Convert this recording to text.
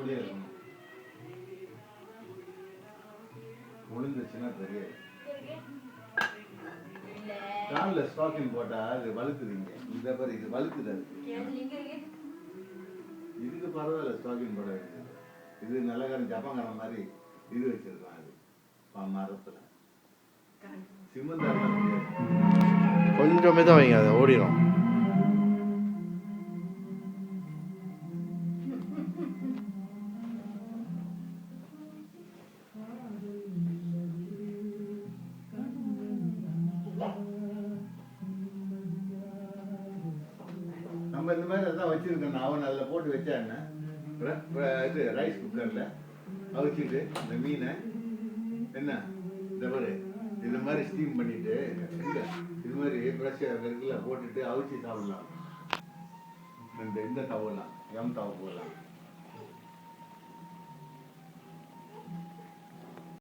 உள்ளே இருக்கணும். விழுந்துச்சுன்னா தெரியாது. காலில் ஸ்டாக்கிங் போட்டா அது வலுக்குதுங்க. இந்த மாதிரி இது வலுக்குது. இதுக்கு பரவாயில்ல, ஸ்டாக்கிங் போட வேண்டியது. இது நல்லக்காரன் ஜப்பாங்காரன் மாதிரி இது வச்சிருக்கான். அது மரத்துல சிமெண்ட் கொஞ்சமே தான் வைங்க, அதை ஓடிடும். நம்ம இந்த மாதிரி அதான் வச்சிருக்கோம். அவன் அதில் போட்டு வச்சான்னு இது ரைஸ் குக்கரில் அவிச்சிட்டு இந்த மீனை என்ன இந்த மாதிரி இது மாதிரி ஸ்டீம் பண்ணிட்டு இது மாதிரி ப்ரெஷ் இருக்குல்ல போட்டுட்டு அவிச்சு சாப்பிடலாம். இந்த தவலாம் எம் தவ போடலாம்.